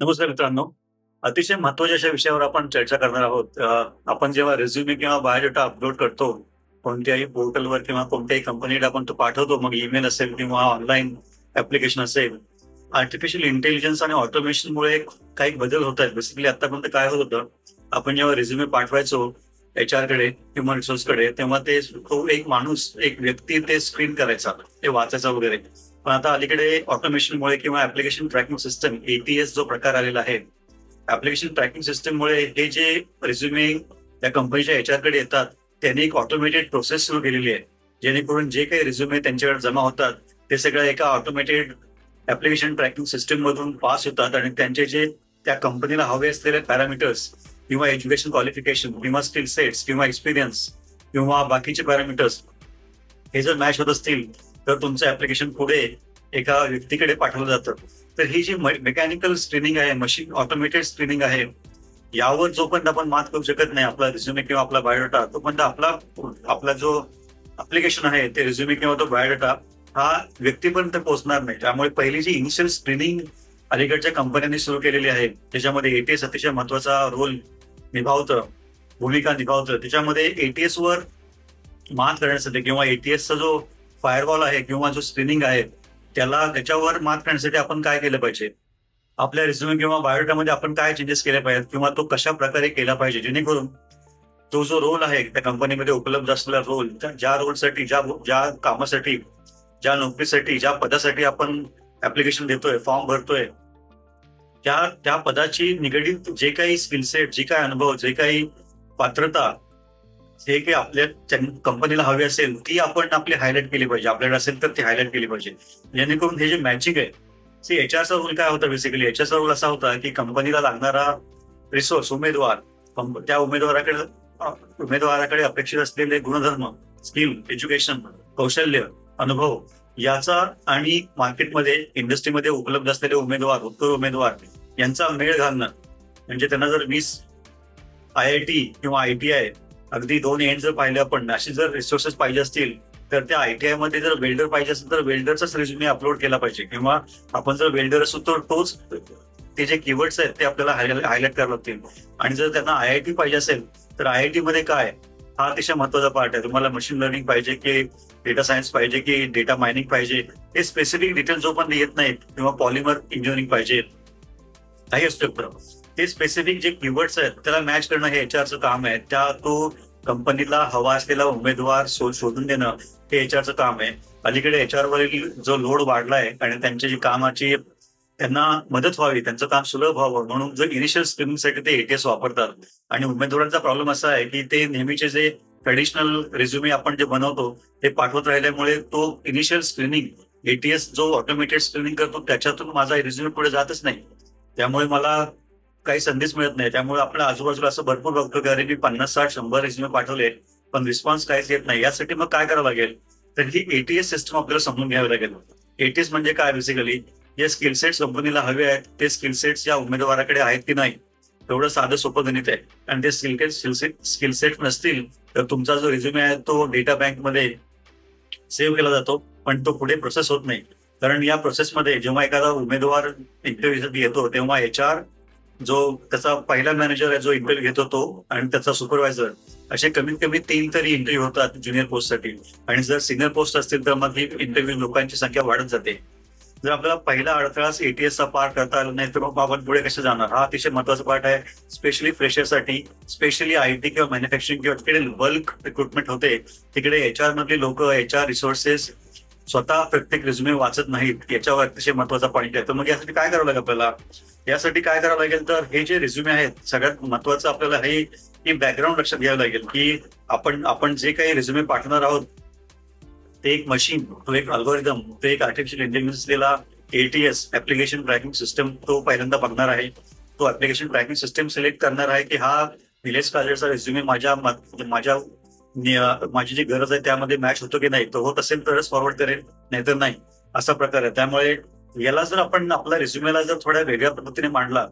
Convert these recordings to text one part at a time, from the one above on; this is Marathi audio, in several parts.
नमस्कार मित्रांनो. अतिशय महत्त्वाच्या अशा विषयावर आपण चर्चा करणार आहोत. आपण जेव्हा रिझ्युमे किंवा बायोडेटा अपलोड करतो, कोणत्याही पोर्टलवर किंवा कोणत्याही कंपनीला आपण तो पाठवतो, मग ईमेल असेल किंवा ऑनलाईन ॲप्लिकेशन असेल. आर्टिफिशियल इंटेलिजन्स आणि ऑटोमेशनमुळे काही बदल होत आहेत. बेसिकली आतापर्यंत काय होत होतं, आपण जेव्हा रिझ्युमे पाठवायचो एचआरकडे, ह्युमन रिसोर्सकडे, तेव्हा तो एक माणूस, एक व्यक्ती ते स्क्रीन करायचा, ते वाचायचा वगैरे. पण आता अलीकडे ऑटोमेशनमुळे किंवा ऍप्लिकेशन ट्रॅकिंग सिस्टम एटीएस जो प्रकार आलेला आहे, ऍप्लिकेशन ट्रॅकिंग सिस्टममुळे हे जे रिझ्युमे त्या कंपनीच्या एचआरकडे येतात, त्यांनी एक ऑटोमेटेड प्रोसेस सुरू केलेली आहे. जेणेकरून जे काही रिझ्युमे त्यांच्याकडे जमा होतात, ते सगळं एका ऑटोमेटेड ऍप्लिकेशन ट्रॅकिंग सिस्टम मधून पास होतात आणि त्यांचे जे त्या कंपनीला हवे असलेले पॅरामीटर्स किंवा एज्युकेशन क्वालिफिकेशन किंवा स्किल सेट्स किंवा एक्सपिरियन्स किंवा बाकीचे पॅरामीटर्स हे जर मॅच होत असतील, तर तुमचं ऍप्लिकेशन पुढे एका व्यक्तीकडे पाठवलं जातं. तर ही जी मेकॅनिकल स्क्रीनिंग आहे, मशीन ऑटोमेटेड स्क्रीनिंग आहे, यावर जोपर्यंत आपण मात करू शकत नाही, आपला रिझ्युमे किंवा आपला बायोडाटा, तोपर्यंत आपला आपला जो ऍप्लिकेशन आहे, ते रिझ्युमे किंवा तो बायोडाटा हा व्यक्तीपर्यंत पोहोचणार नाही. त्यामुळे पहिली जी इनिशियल स्क्रीनिंग अलीकडच्या कंपन्यांनी सुरू केलेली आहे, त्याच्यामध्ये एटीएस अतिशय महत्वाचा रोल निभावतं, भूमिका निभावतं. त्याच्यामध्ये एटीएस वर मात करण्यासाठी किंवा एटीएसचा जो फायरवॉल आहे किंवा जो स्क्रीनिंग आहे, त्याच्यावर मात करण्यासाठी आपण काय केलं पाहिजे? आपल्या रिझ्युमे किंवा बायोडाटामध्ये आपण काय चेंजेस केले पाहिजेत किंवा तो कशा प्रकारे केला पाहिजे, जेणेकरून तो जो रोल आहे त्या कंपनीमध्ये उपलब्ध असलेला रोल, ज्या रोलसाठी, ज्या ज्या कामासाठी, ज्या नोकरीसाठी, ज्या पदासाठी आपण ऍप्लिकेशन देतोय, फॉर्म भरतोय, त्या त्या पदाची निगडीत जे काही स्किलसेट, जे काही अनुभव, जे काही पात्रता, जे काही आपल्या कंपनीला हवी असेल, ती आपण आपली हायलाईट केली पाहिजे. आपल्याकडे असेल तर ती हायलाईट केली पाहिजे, जेणेकरून हे जे मॅचिंग आहे. एचआरचा रोल काय होता, बेसिकली एचआरचा रोल असा होता की कंपनीला लागणारा रिसोर्स, उमेदवार, त्या उमेदवाराकडे अपेक्षित असलेले गुणधर्म, स्किल, एज्युकेशन, कौशल्य, अनुभव याचा आणि मार्केटमध्ये, इंडस्ट्रीमध्ये उपलब्ध असलेले उमेदवार, उत्तर उमेदवार यांचा मेळ घालणं. म्हणजे त्यांना जर 20 IIT किंवा ITI, अगदी 2 एंड जर पाहिले आपण, अशी जर रिसोर्सेस पाहिजे असतील, तर त्या ITI मध्ये जर वेल्डर पाहिजे असेल, तर वेल्डरचाच रिझ्युमे अपलोड केला पाहिजे. किंवा आपण जर वेल्डर असू तर तोच, ते जे कीवर्ड्स आहेत ते आपल्याला हायलाईट करावे लागतील. आणि जर त्यांना IIT पाहिजे असेल, तर IIT मध्ये काय, हा अतिशय महत्वाचा पार्ट आहे. तुम्हाला मशीन लर्निंग पाहिजे की डेटा सायन्स पाहिजे की डेटा मायनिंग पाहिजे, हे स्पेसिफिक डिटेल्स जोपर्यंत येत नाहीत, किंवा पॉलिमर इंजिनिअरिंग पाहिजे, काही असू शकतं. ते स्पेसिफिक जे कीवर्ड्स आहेत त्याला मॅच करणं हे एचआरचं काम आहे. तो कंपनीला हवा असलेला उमेदवार शोधून देणं हे एचआरचं काम आहे. अलीकडे एचआर वरील जो लोड वाढलाय आणि त्यांची जी कामाची, त्यांना मदत व्हावी, त्यांचं काम सुलभ व्हावं, म्हणून जो इनिशियल स्क्रीनिंगसाठी ते एटीएस वापरतात. आणि उमेदवारांचा प्रॉब्लेम असा आहे की ते नेहमीचे जे ट्रेडिशनल रिझ्युमे आपण जे बनवतो ते पाठवत राहिल्यामुळे तो इनिशियल स्क्रीनिंग, एटीएस जो ऑटोमेटेड स्क्रीनिंग करतो, त्याच्यातून माझा रिझ्युमे पुढे जातच नाही. त्यामुळे मला काही संधीच मिळत नाही. त्यामुळे आपल्या आजूबाजूला असं भरपूर बघतो की अरे, मी 50-60-100 रिझ्युमे पाठवले, पण रिस्पॉन्स काहीच येत नाही. यासाठी मग काय करावं लागेल, तर ही एटीएस सिस्टम आपल्याला समजून घ्यावी लागेल. एटीएस म्हणजे काय, बेसिकली जे स्किलसेट्स कंपनीला हवे आहेत, ते स्किलसेट्स या उमेदवाराकडे आहेत की नाही, एवढं साधं सोपं गणित आहे. आणि ते स्किलसेट नसतील, तर तुमचा जो रिझ्युमे आहे तो डेटा बँकमध्ये सेव्ह केला जातो, पण तो पुढे प्रोसेस होत नाही. कारण या प्रोसेसमध्ये जेव्हा एखादा उमेदवार इंटरव्ह्यूसाठी येतो, तेव्हा एचआर, जो त्याचा पहिला मॅनेजर आहे, जो इंटरव्ह्यू घेतो तो, आणि त्याचा सुपरवायझर, असे कमीत कमी 3 तरी इंटरव्ह्यू होतात ज्युनियर पोस्टसाठी. आणि जर सिनियर पोस्ट असतील तर मग ही इंटरव्ह्यू लोकांची संख्या वाढत जाते. जर आपल्याला पहिला अडथळाच एटीएसचा पार करता आला नाही, तर मग आपण पुढे कसं जाणार, हा अतिशय महत्वाचा पार्ट आहे. स्पेशली फ्रेशरसाठी, स्पेशली आयटी किंवा मॅन्युफॅक्चरिंग किंवा तिकडे बल्क रिक्रुटमेंट होते, तिकडे एचआर मधली लोक, एचआर रिसोर्सेस स्वतः प्रत्येक रिझ्युमे वाचत नाहीत. याच्यावर अतिशय महत्वाचा पॉईंट आहे. तर मग यासाठी काय करावं लागेल आपल्याला, यासाठी काय करावं लागेल, तर हे जे रिझ्युमे आहेत, सगळ्यात महत्वाचं आपल्याला हे बॅकग्राऊंड लक्षात घ्यावं लागेल की आपण जे काही रिझ्युमे पाठवणार आहोत, ते एक मशीन, तो एक अल्गोरिदम, तो एक आर्टिफिशियल इंटेलिजन्स असलेला एटीएस, ऍप्लिकेशन ट्रॅकिंग सिस्टम, तो पहिल्यांदा बघणार आहे. तो ऍप्लिकेशन ट्रॅकिंग सिस्टम सिलेक्ट करणार आहे की हा निलेश काजळचा रिझ्युमे माझी जी गरज आहे त्यामध्ये मॅच होतो की नाही. तो होत असेल तरच फॉरवर्ड करेल, नाहीतर नाही, असा प्रकार आहे. त्यामुळे याला जर आपण आपल्या रिझ्युमेला जर थोड्या वेगळ्या पद्धतीने मांडला,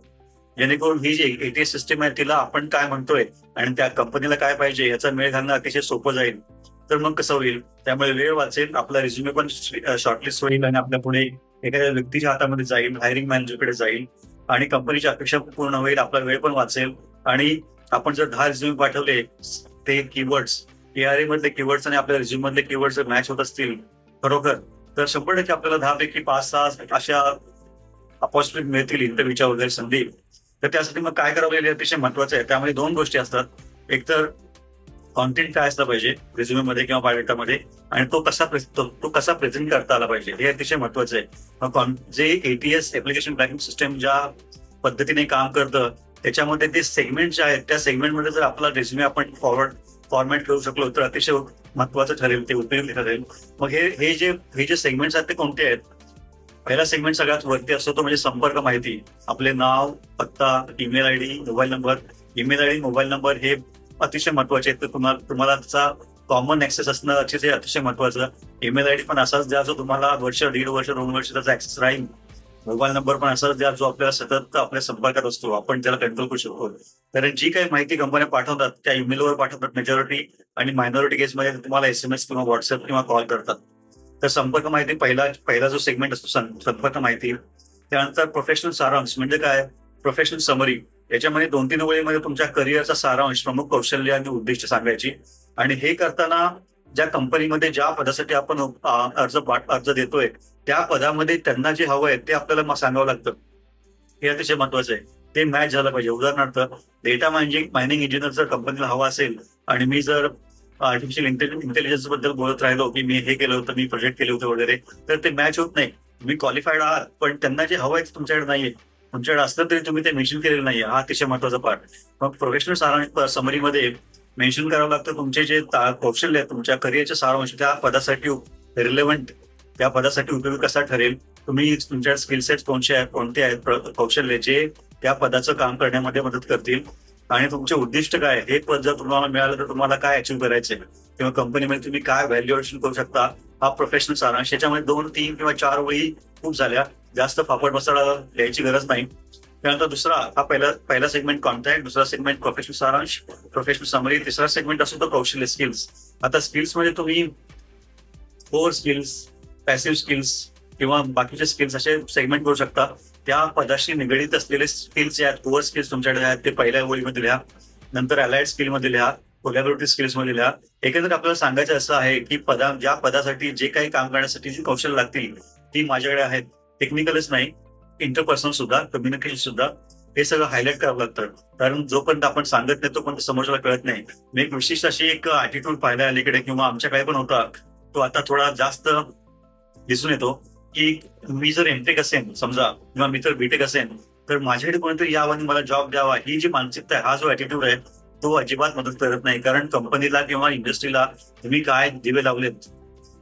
जेणेकरून ही जी एटीएस सिस्टम आहे तिला आपण काय म्हणतोय आणि त्या कंपनीला काय पाहिजे याचा मेळ घालणं अतिशय सोपं जाईल. तर मग कसं होईल, त्यामुळे वेळ वाचेल, आपला रिझ्युमे पण शॉर्टलिस्ट होईल आणि आपल्या पुढे एखाद्या व्यक्तीच्या हातामध्ये जाईल, हायरिंग मॅनेजरकडे जाईल. आणि कंपनीची अपेक्षा पूर्ण होईल, आपला वेळ पण वाचेल. आणि आपण जर 10 रिझ्युमे पाठवले, ते कीवर्ड्स ARA मधले कीवर्ड्स आणि आपल्या रिझ्युम मधले कीवर्ड्स जर मॅच होत असतील खरोखर, तर 100% आपल्याला 10 पैकी 5-6 अशा अपॉर्च्युनिटी मिळतील इंटरव्ह्यूच्या वगैरे संधी. तर त्यासाठी मग काय करावं लागेल हे अतिशय महत्वाचं आहे. त्यामध्ये 2 गोष्टी असतात. एक तर कॉन्टेंट काय असलं पाहिजे रिझ्युमे मध्ये किंवा बायोडेटामध्ये, आणि तो कसा प्रेझेंट करता आला पाहिजे हे अतिशय महत्वाचं आहे. मग जे ATS ऍप्लिकेशन ट्रॅकिंग सिस्टम ज्या पद्धतीने काम करतं, त्याच्यामध्ये ते सेगमेंट जे आहेत, त्या सेगमेंटमध्ये जर आपला रिझ्युमे आपण फॉर्मॅट करू शकलो तर अतिशय महत्वाचं ठरेल, ते उपयोगी ठरेल. मग हे जे सेगमेंट्स आहेत ते कोणते आहेत? पहिला सेगमेंट सगळ्यात वरती असतो तो म्हणजे संपर्क माहिती. आपले नाव, पत्ता, email ID, mobile number. Email ID, mobile number हे अतिशय महत्वाचे आहेत. तर तुम्हाला त्याचा कॉमन ऍक्सेस असणं अतिशय महत्वाचं. ईमेल आयडी पण असाच द्या जो तुम्हाला वर्ष, 1.5 वर्ष, 2 वर्ष त्याचा ऍक्सेस राहील. मोबाईल नंबर पण असाच द्या जो आपल्याला सतत आपल्या संपर्कात असतो, आपण त्याला कंट्रोल करू शकतो. कारण जी काही माहिती कंपन्या पाठवतात त्या ईमेलवर पाठवतात मेजॉरिटी, आणि मायनॉरिटी केसमध्ये तुम्हाला SMS किंवा व्हॉट्सअप किंवा कॉल करतात. तर संपर्क माहिती पहिला जो सेगमेंट असतो संपर्क माहिती. त्यानंतर प्रोफेशनल सारांश म्हणजे काय? Professional summary. याच्यामध्ये 2-3 ओळीमध्ये तुमच्या करिअरचा सारांश, प्रमुख कौशल्य आणि उद्दिष्ट सांगायची. आणि हे करताना ज्या कंपनीमध्ये ज्या पदासाठी आपण अर्ज देतोय त्या पदामध्ये त्यांना जे हवं आहे ते आपल्याला सांगावं लागतं. हे अतिशय महत्वाचं आहे. ते मॅच झालं पाहिजे. उदाहरणार्थ डेटा मायनिंग इंजिनियर जर कंपनीला हवा असेल आणि मी जर आर्टिफिशियल इंटेलिजन्स बद्दल बोलत राहिलो की मी हे केलं होतं, मी प्रोजेक्ट केले होते वगैरे, तर ते मॅच होत नाही. तुम्ही क्वालिफाईड आहात पण त्यांना जे हवं आहे तुमच्याकडे नाहीये. तुमच्याकडे असलं तरी तुम्ही ते मेन्शन केलेलं नाहीये. हा अतिशय महत्वाचा पार्ट. मग प्रोफेशनल सारांश समरीमध्ये मेन्शन करावं लागतं तुमचे जे कौशल्य आहे, तुमच्या करिअरचे सारांश त्या पदासाठी रिलेव्हंट, त्या पदासाठी उपयोगी कसा ठरेल, तुम्ही तुमच्या स्किल सेट कोणते आहेत कौशल्य जे त्या पदाचं काम करण्यामध्ये मदत करतील, आणि तुमचे उद्दिष्ट काय, हे पद जर तुम्हाला मिळालं तर तुम्हाला काय अचीव्ह करायचंय किंवा कंपनीमध्ये तुम्ही काय व्हॅल्युएशन करू शकता, हा प्रोफेशनल सारांश. याच्यामध्ये 2-3 किंवा 4 ओळी खूप झाल्या, जास्त फापड बसाडा लिहायची गरज नाही. त्यानंतर दुसरा हा पहिला सेगमेंट कॉन्टॅक्ट, दुसरा सेगमेंट प्रोफेशनल सारांश, प्रोफेशनल समरी, तिसरा सेगमेंट असतो तो कौशल्य स्किल्स. आता स्किल्स मध्ये तुम्ही कोर स्किल्स, पॅसिव्ह स्किल्स किंवा बाकीचे स्किल्स असे सेगमेंट करू शकता. त्या पदाशी निगडीत असलेले स्किल्स जे आहेत, कोर स्किल्स तुमच्याकडे आहेत ते पहिल्या ओळीमध्ये लिहा. नंतर अलाइड स्किल मध्ये लिहा, कोलॅबोरेटिव्ह स्किल्स मध्ये लिहा. एकंदरीत आपल्याला सांगायचं असं आहे की ज्या पदासाठी जे काही काम करण्यासाठी जी कौशल्य लागतील ती माझ्याकडे आहेत. टेक्निकलच नाही, इंटरपर्सनल सुद्धा, कम्युनिकेशन सुद्धा, हे सगळं हायलाइट करावं लागतं. कारण जोपर्यंत आपण सांगत नाही तोपर्यंत समोरच्याला कळत नाही. मी एक विशिष्ट अशी एक ऍटिट्यूड पाहिला अलीकडे, किंवा आमच्याकडे पण होता, तो आता थोडा जास्त दिसून येतो की मी जर एमटेक असेन समजा, किंवा मी तर बीटेक असेन, तर माझ्याकडे कोणीतरी यावं आणि मला जॉब द्यावा, ही जी मानसिकता आहे, हा जो ऍटिट्यूड आहे तो अजिबात मदत करत नाही. कारण कंपनीला किंवा इंडस्ट्रीला तुम्ही काय दिवे लावलेत,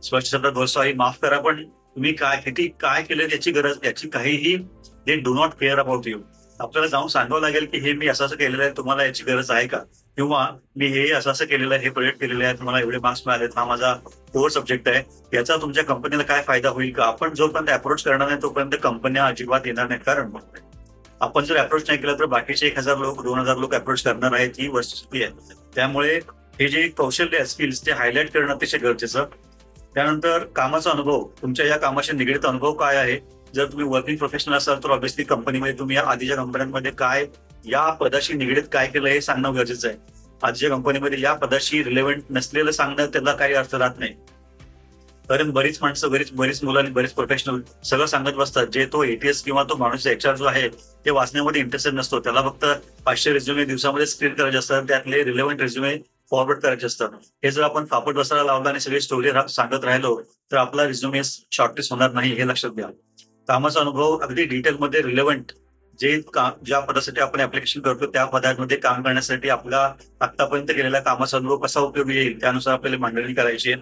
स्पष्ट शब्दात भरसॉरी माफ करा, पण तुम्ही काय केलं याची काहीही, they do not care about you. आपल्याला जाऊन सांगावं लागेल की हे मी असं केलेलं आहे, तुम्हाला याची गरज आहे का, किंवा मी हे असं केलेलं आहे, हे प्रोजेक्ट केलेले आहे, तुम्हाला एवढे मार्क्स मिळालेत, हा माझा कोर सब्जेक्ट आहे, याचा तुमच्या कंपनीला काय फायदा होईल का. आपण जोपर्यंत अप्रोच करणार नाही तोपर्यंत कंपन्या अजिबात येणार नाहीत. कारण आपण जर अप्रोच नाही केलं तर बाकीचे 1,000 लोक, 2,000 लोक अप्रोच करणार आहेत, ही वस्तुस्थिती आहे. त्यामुळे हे जे कौशल्य स्किल्स ते हायलाइट करणं अतिशय गरजेचं. त्यानंतर कामाचा अनुभव, तुमच्या या कामाशी निगडीत अनुभव काय आहे. जर तुम्ही वर्किंग प्रोफेशनल असाल तर ऑब्व्हियसली कंपनीमध्ये तुम्ही आधीच्या कंपन्यांमध्ये काय या पदाशी निगडीत काय केलं हे सांगणं गरजेचं आहे. आजच्या कंपनीमध्ये या पदाशी रिलेव्हंट नसलेलं सांगणं त्याला काही अर्थ राहत नाही. कारण बरीच माणसं, बरीच मुलं आणि बरेच प्रोफेशनल सगळं सांगत बसतात, जे तो ATS किंवा तो माणूस HR जो आहे ते वाचण्यामध्ये इंटरेस्टेड नसतो. त्याला फक्त 500 रिझ्युमे दिवसामध्ये स्क्रीन करायचे असतात, त्यातले रिलेव्हंट रिझ्युमे फॉरवर्ड करायचे असतात. हे जर आपण फापट बसायला लावला आणि सगळी स्टोरी सांगत राहिलो तर आपला रिझ्युमे शॉर्टलिस्ट होणार नाही, हे लक्षात घ्या. कामाचा अनुभव अगदी डिटेलमध्ये रिलेव्हंट, ज्या पदासाठी आपण ऍप्लिकेशन करतो त्या पदांमध्ये काम करण्यासाठी आपला आतापर्यंत केलेला कामाचा अनुभव कसा उपयोगी येईल त्यानुसार आपल्याला मांडणी करायची आहे.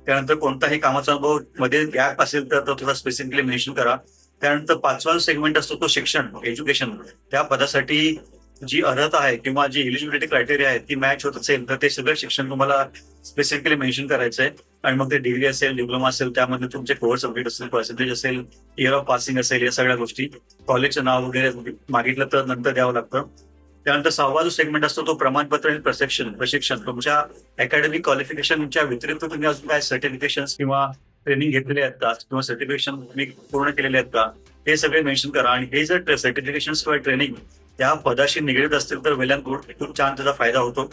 त्यानंतर कोणताही कामाचा अनुभव मध्ये गॅप असेल तर तो थोडा स्पेसिफिकली मेन्शन करा. त्यानंतर 5वा सेगमेंट असतो तो शिक्षण, एज्युकेशन. त्या पदासाठी जी अर्हता आहे किंवा जी एलिजिबिलिटी क्रायटेरिया आहे ती मॅच होत असेल तर ते सगळं शिक्षण तुम्हाला स्पेसिफिकली मेन्शन करायचं आहे. आणि मग ते डिग्री असेल, डिप्लोमा असेल, त्यामध्ये तुमचे कोर्स सब्जेक्ट असेल, पर्सेंटेज असेल, इयर ऑफ पासिंग असेल, या सगळ्या गोष्टी, कॉलेजचं नाव वगैरे मागितलं तर नंतर द्यावं लागतं. त्यानंतर 6वा जो सेगमेंट असतो तो प्रमाणपत्र आणि प्रशिक्षण. तुमच्या अकॅडमिक क्वालिफिकेशनच्या व्यतिरिक्त तुम्ही अजून काय सर्टिफिकेशन किंवा ट्रेनिंग घेतलेले आहेत का, किंवा सर्टिफिकेशन तुम्ही पूर्ण केलेले आहेत का, हे सगळे मेन्शन करा. आणि हे जर सर्टिफिकेशन किंवा ट्रेनिंग त्या पदाशी निगडीत असतील तर वेल अँड गुड, खूप छान त्याचा फायदा होतो.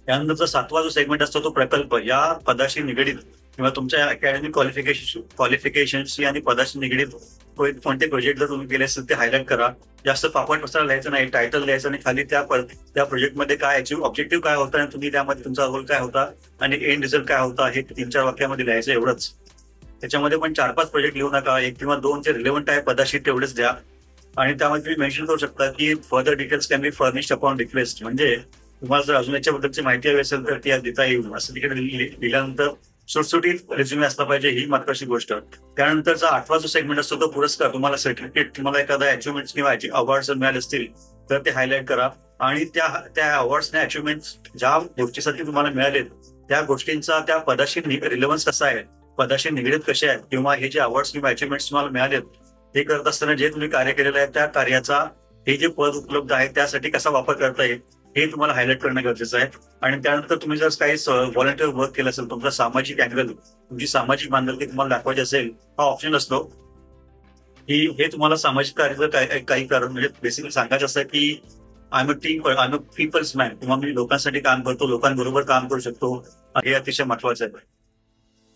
त्यानंतरचा 7वा जो सेगमेंट असतो तो प्रकल्प. या पदाशी निगडीत किंवा तुमच्या अकॅडमिक क्वालिफिकेशनशी आणि पदाशी निगडीत कोणते प्रोजेक्ट जर तुम्ही केले असेल ते हायलाइट करा. जास्त पापड मसाला लिहायचं नाही, टायटल लिहायचं आणि खाली त्या प्रोजेक्टमध्ये काय ऑब्जेक्टिव्ह काय होता आणि तुम्ही त्यामध्ये तुमचा रोल काय होता आणि एंड रिझल्ट काय होता हे 3-4 वाक्यामध्ये लिहायचं, एवढंच. त्याच्यामध्ये पण 4-5 प्रोजेक्ट लिहू नका. 1 किंवा 2 जे रिलेव्हंट आहे पदाशी तेवढेच द्या. आणि त्यामध्ये तुम्ही मेन्शन करू शकता की further details can be furnished upon request. म्हणजे तुम्हाला जर अजून याच्याबद्दलची माहिती हवी असेल तर ती देता येईल असं तिकडे लिहिल्यानंतर सुटसुटीत रिझ्युमे असला पाहिजे, ही महत्वाची गोष्ट. त्यानंतरचा 8वा जो सेगमेंट असतो तो पुरस्कार. तुम्हाला सर्टिफिकेट, तुम्हाला एखादा अचिव्हमेंट किंवा अवॉर्ड जर मिळाले असतील तर ते हायलाइट करा. आणि त्या अवॉर्ड्स आणि अचिव्हमेंट्स ज्या गोष्टीसाठी तुम्हाला मिळालेत त्या गोष्टींचा त्या पदाशी रिलेव्हन्स कसा आहे, पदाशी निगडीत कसे आहेत, किंवा हे जे अवॉर्ड्स किंवा अचिव्हमेंट्स तुम्हाला मिळालेत ते करत असताना जे तुम्ही कार्य केलेलं आहे त्या कार्याचा हे जे पद उपलब्ध आहे त्यासाठी कसा वापर करता येईल हे तुम्हाला हायलाइट करणं गरजेचं आहे. आणि त्यानंतर तुम्ही जर काही व्हॉलंटिअर वर्क केलं असेल, तुमचा सामाजिक अँगल, तुमची सामाजिक बांधिलकी तुम्हाला दाखवायची असेल, हा ऑप्शन असतो की हे तुम्हाला सामाजिक कार्य काही कारण म्हणजे बेसिकली सांगायचं असं की I am a people's man, किंवा मी लोकांसाठी काम करतो, लोकांबरोबर काम करू शकतो, हे अतिशय महत्वाचं आहे.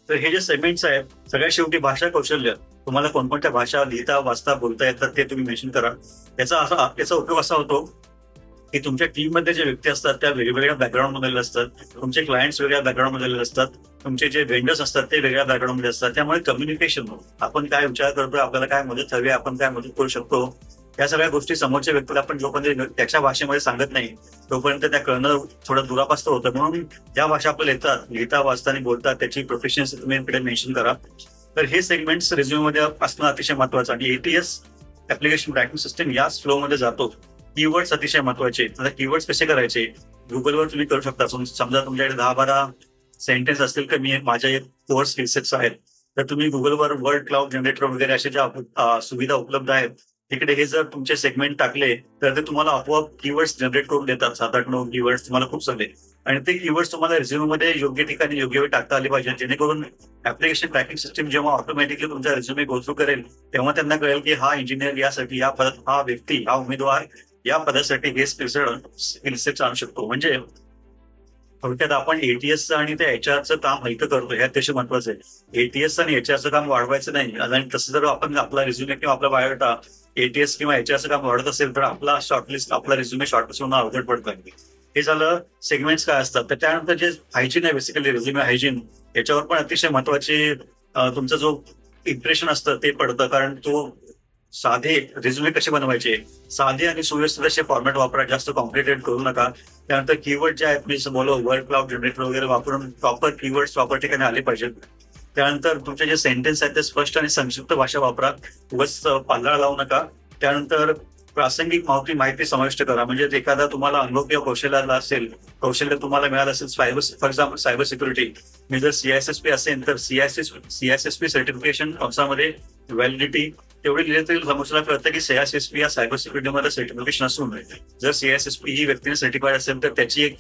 तर हे जे सेगमेंट्स आहेत, सगळ्यात शेवटी भाषा कौशल्य. तुम्हाला कोणकोणत्या भाषा लिहिता, वाचता, बोलता येतात ते तुम्ही मेन्शन करा. याचा उपयोग असा होतो की तुमच्या टीममध्ये जे व्यक्ती असतात त्या वेगवेगळ्या बॅकग्राऊंड मधले असतात, तुमचे क्लायंट्स वेगळ्या बॅकग्राऊंड मधले असतात, तुमचे जे वेंडर्स असतात ते वेगळ्या बॅकग्राऊंड मध्ये असतात. त्यामुळे कम्युनिकेशन, आपण काय विचार करतोय, आपल्याला काय मदत हवी, आपण काय मदत करू शकतो, या सगळ्या गोष्टी समोरच्या व्यक्तीला आपण जोपर्यंत त्याच्या भाषेमध्ये सांगत नाही तोपर्यंत त्या कळणं थोडं दुरापास्त होतं. म्हणून ज्या भाषा आपल्याला येतात, लिहिता, वाचता आणि बोलतात त्याची प्रोफिशियन्सी तुम्ही इकडे मेन्शन करा. तर हे सेगमेंट्स रिझ्यूम मध्ये असणं अतिशय महत्वाचं. आणि ATS ऍप्लिकेशन ट्रॅकिंग सिस्टम याच फ्लो मध्ये जातो. कीवर्ड्स अतिशय महत्वाचे. आता कीवर्ड्स कसे करायचे, गुगलवर तुम्ही करू शकता. समजा तुमच्याकडे 10-12 सेंटेन्स असतील की मी माझ्या कोर स्किलसेट्स आहेत, तर तुम्ही गुगलवर वर्ड क्लाउड जनरेटर वगैरे अशा ज्या सुविधा उपलब्ध आहेत तिकडे हे जर तुमचे सेगमेंट टाकले तर ते तुम्हाला आपोआप कीवर्ड्स जनरेट करून देतात. 7-8-9 कीवर्ड्स तुम्हाला खूप चांगले. आणि ते कीवर्ड्स तुम्हाला रिझ्यूम मध्ये योग्य ठिकाणी योग्य वेळ टाकता आले पाहिजे, जेणेकरून ऍप्लिकेशन ट्रॅकिंग सिस्टम जेव्हा ऑटोमॅटिकली तुमचा रिझ्युमे गो थ्रू करेल तेव्हा त्यांना कळेल की हा इंजिनियर यासाठी, हा व्यक्ती, हा उमेदवार या पदासाठी हे स्किलसेट आणू शकतो. म्हणजे थोडक्यात आपण ATSचं आणि त्या HRचं काम हलकं करतो, हे अतिशय महत्वाचं आहे. ATS आणि HRचं काम वाढवायचं नाही. आणि तसं जर आपण आपला रिझ्युमे किंवा आपला बायोडाटा ATS किंवा HRचं काम वाढत असेल तर आपला रिझ्युमे शॉर्टलिस्ट होणं अवघड पडतं. हे झालं सेगमेंट्स काय असतात. तर त्यानंतर जे हायजीन आहे, बेसिकली रिझ्युमे हायजीन, याच्यावर पण अतिशय महत्वाचे तुमचा जो इम्प्रेशन असतं ते पडतं. कारण तो साधे रिझ्युमे कसे बनवायचे, साधे आणि सुव्यवस्थित असे फॉर्मॅट वापरा, जास्त कॉम्प्लिकेटेड करू नका. त्यानंतर कीवर्ड जे आहेत, मी बोललो वर्ड क्लाउड जनरेटर वगैरे वापरून प्रॉपर कीवर्ड्स प्रॉपर ठिकाणी आले पाहिजेत. त्यानंतर तुमचे जे सेंटेन्स आहेत ते स्पष्ट आणि संक्षिप्त भाषा वापरा, उगाच पांढरा लावू नका. त्यानंतर प्रासंगिक माहिती समाविष्ट करा. म्हणजे एखादा तुम्हाला अनुभव किंवा कौशल्य तुम्हाला मिळालं असेल, फॉर एक्झाम्पल सायबर सिक्युरिटी, मी जर CISSP असेल तर CISSP सर्टिफिकेशन कंसामध्ये व्हॅलिडिटी तेवढी लिहिले तरी समोरला कळतं की CISSP या सायबर सिक्युरिटीमध्ये सर्टिफिकेशन असून जर CISSP ही व्यक्तीने सर्टिफाईड असेल तर त्याची एक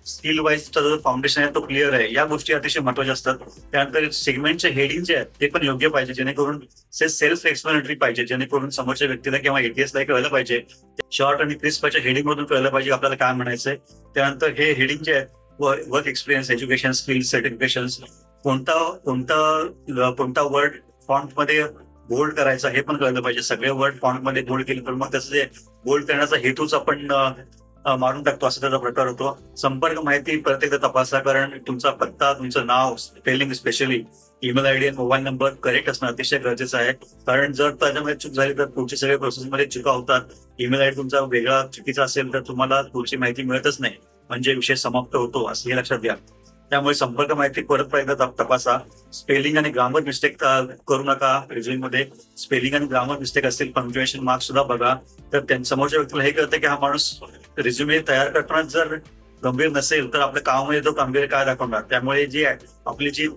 स्किल वाईजचा जो फाउंडेशन आहे तो क्लिअर आहे. या गोष्टी अतिशय महत्वाच्या असतात. त्यानंतर सेगमेंटचे हेडिंग जे आहेत ते पण योग्य पाहिजे, जेणेकरून सेल्फ एक्सप्लेनेटरी पाहिजे, जेणेकरून समोरच्या व्यक्तीला किंवा ATSला कळलं पाहिजे. शॉर्ट आणि क्रिस्पच्या हेडिंग मधून कळलं पाहिजे आपल्याला काय म्हणायचंय. त्यानंतर हे हेडिंग जे आहेत, work experience, education, skills, certification, कोणता वर्ड फॉन्ट मध्ये बोल्ड करायचा हे पण कळलं पाहिजे. सगळे वर्ड फॉन्ट मध्ये बोल्ड केले तर मग त्याचं जे बोल्ड करण्याचा हेतूच आपण मारून टाकतो, असा त्याचा प्रकार होतो. संपर्क माहिती प्रत्येकदा तपासा, कारण तुमचा पत्ता, तुमचं नाव, स्पेलिंग, स्पेशली ईमेल आयडी आणि मोबाईल नंबर करेक्ट असणं अतिशय गरजेचं आहे. कारण जर त्याच्यामध्ये चूक झाली तर पुढच्या सगळ्या प्रोसेसमध्ये चुका होतात. ईमेल आयडी तुमचा वेगळा चुकीचा असेल तर तुम्हाला पुढची माहिती मिळतच नाही, म्हणजे विषय समाप्त होतो, असं हे लक्षात घ्या. त्यामुळे संपर्क माहिती परत एकदा तपासा. स्पेलिंग आणि ग्रामर मिस्टेक करू नका. रिझ्यूम मध्ये स्पेलिंग आणि ग्रामर मिस्टेक असतील, पंक्च्युएशन मार्क्स सुद्धा बघा. तर समोरच्या व्यक्तीला हे कळतं की हा माणूस रिझ्युमे तयार करताना जर गंभीर नसेल तर आपल्या कामामध्ये तो गंभीर काय दाखवणार. त्यामुळे जी आपली जी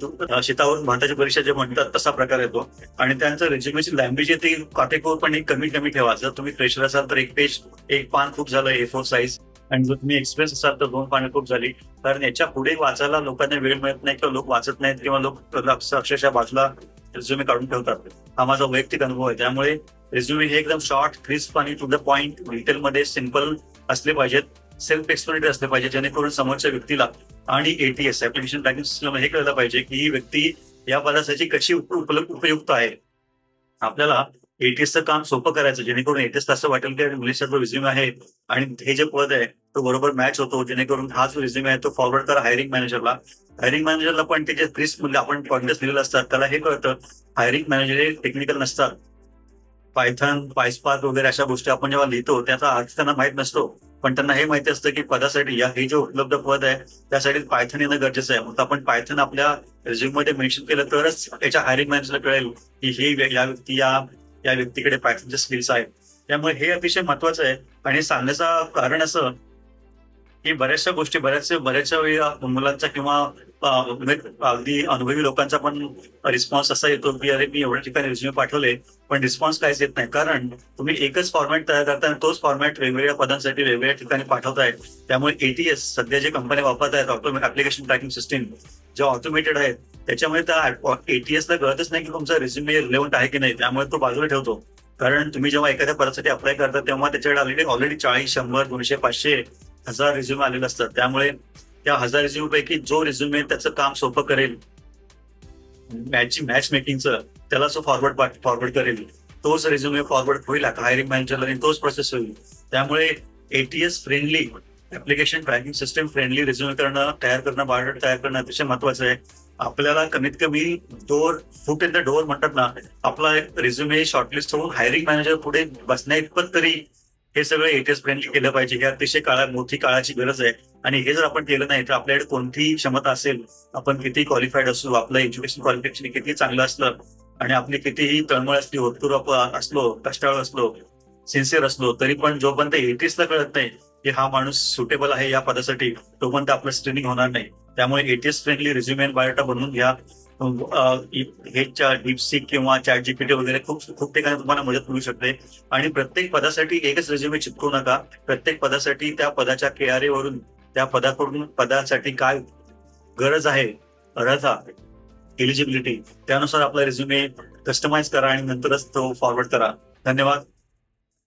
शेतावरून भाताची परीक्षा जे म्हणतात तसा प्रकार येतो. आणि त्यांचं रिझ्युमेची लँग्वेज ती काटेकोरपणे कमी ठेवा. जर तुम्ही फ्रेशर असाल तर एक पान खूप झालं A4 साईज, आणि जर तुम्ही एक्सप्रेस असाल तर 2 पानं खूप झाली. कारण याच्या पुढे वाचायला लोकांना वेळ मिळत नाही, किंवा लोक वाचत नाहीत, किंवा लोक अक्षरशः बाजूला रिझ्युमे काढून ठेवतात. हा माझा वैयक्तिक अनुभव आहे. त्यामुळे रिझ्युमे हे एकदम शॉर्ट, क्रिस्प आणि टू द पॉइंट, डिटेलमध्ये सिम्पल असले पाहिजेत, सेल्फ एक्सप्लेनेटरी असले पाहिजे, जेणेकरून समोरच्या व्यक्तीला आणि एटीएस ऍप्लिकेशन ट्रॅकिंग सिस्टम हे कळलं पाहिजे की ही व्यक्ती या पदासाठी कशी उपयुक्त आहे. आपल्याला एटीएसचं काम सोपं करायचं, जेणेकरून एटीएसला असं वाटेल की मुलीचा जो रिझ्युमे आहे आणि हे जे पद आहे तो बरोबर मॅच होतो, जेणेकरून हा जो रिझ्युमे आहे तो फॉरवर्ड करा हायरिंग मॅनेजरला. हायरिंग मॅनेजरला पण त्याचे क्रिस्प म्हणजे आपण पॉइंटर्स लिहिलेले असतात, त्याला हे कळतं. हायरिंग मॅनेजर हे टेक्निकल नसतात. पायथन, पायस्पार्क वगैरे अशा गोष्टी आपण जेव्हा लिहितो त्याचा अर्थ त्यांना माहित नसतो, पण त्यांना हे माहिती असतं की पदासाठी हे जे उपलब्ध पद आहे त्यासाठी पायथन येणं गरजेचं आहे. मग आपण पायथन आपल्या रिझ्यूम मध्ये मेन्शन केलं तरच याच्या हायरिंग मॅनेजरला कळेल की या व्यक्ती या व्यक्तीकडे पायथनचे स्किल्स आहेत. त्यामुळे हे अतिशय महत्वाचं आहे. आणि सांगण्याचं कारण असं की बऱ्याचशा गोष्टी बऱ्याचशा वेळी मुलांचा किंवा अगदी अनुभवी लोकांचा पण रिस्पॉन्स असा येतो की अरे मी एवढ्या ठिकाणी रिझ्यूमे पाठवले पण रिस्पॉन्स काहीच येत नाही. कारण तुम्ही एकच फॉर्मॅट तयार करताय, तोच फॉर्मॅट वेगवेगळ्या पदांसाठी वेगवेगळ्या ठिकाणी पाठवताय. त्यामुळे एटीएस सध्या जे कंपन्या वापरत आहेत ऍप्लिकेशन ट्रॅकिंग सिस्टीम जे ऑटोमेटेड आहेत, त्याच्यामुळे त्या एटीएसला कळतच नाही की तुमचा रिझ्युमे रिलेव्हंट आहे की नाही. त्यामुळे तो बाजूला ठेवतो. कारण तुम्ही जेव्हा एखाद्या पदासाठी अप्लाय करता तेव्हा त्याच्याकडे ऑलरेडी 40, 100, 200, 500, 1000 रिझ्युमे आलेले असतात. त्यामुळे त्या 1000 रिझ्युमे पैकी जो रिझ्युमे त्याचं काम सोपं करेल, मॅच मेकिंगचं, त्याला जो फॉरवर्ड करेल, तोच रिझ्युमे फॉरवर्ड होईल हायरिंग मॅनेजरला आणि तोच प्रोसेस होईल. त्यामुळे ATS friendly, application tracking system friendly resume तयार करणं, बायोडेटा तयार करणं अतिशय महत्वाचं आहे. आपल्याला कमीत कमी फुट इन द डोअर म्हणतात ना, आपला रिझ्युमे शॉर्टलिस्ट होऊन हायरिंग मॅनेजर पुढे बसण्या इतपत तरी हे सगळं एटीएस फ्रेंडली केलं पाहिजे. हे अतिशय मोठी काळाची गरज आहे. आणि हे जर आपण केलं नाही तर आपल्याकडे कोणतीही क्षमता असेल, आपण किती क्वालिफाईड असू, आपलं एज्युकेशन क्वालिफिकेशन किती चांगलं असलं आणि आपली कितीही तळमळ असली, होतकरू असलो, कष्टाळू असलो, सिन्सिअर असलो, तरी पण जोपर्यंत एटीएसला कळत नाही की हा माणूस सुटेबल आहे या पदासाठी, तोपर्यंत आपलं स्क्रीनिंग होणार नाही. त्यामुळे एटीएस फ्रेंडली रिझ्युमे आणि बायोडेटा बनवून घ्या. हे डीपसीक किंवा चॅट जीपीटी वगैरे खूप ठिकाणी तुम्हाला मदत मिळू शकते. आणि प्रत्येक पदासाठी एकच रिझ्युमे चिपकू नका. प्रत्येक पदासाठी त्या पदाच्या केआरए वरून, त्या पदासाठी काय गरज आहे, अर्हता, एलिजिबिलिटी, त्यानुसार आपला रिझ्युमे कस्टमाइज करा आणि नंतरच तो फॉरवर्ड करा. धन्यवाद.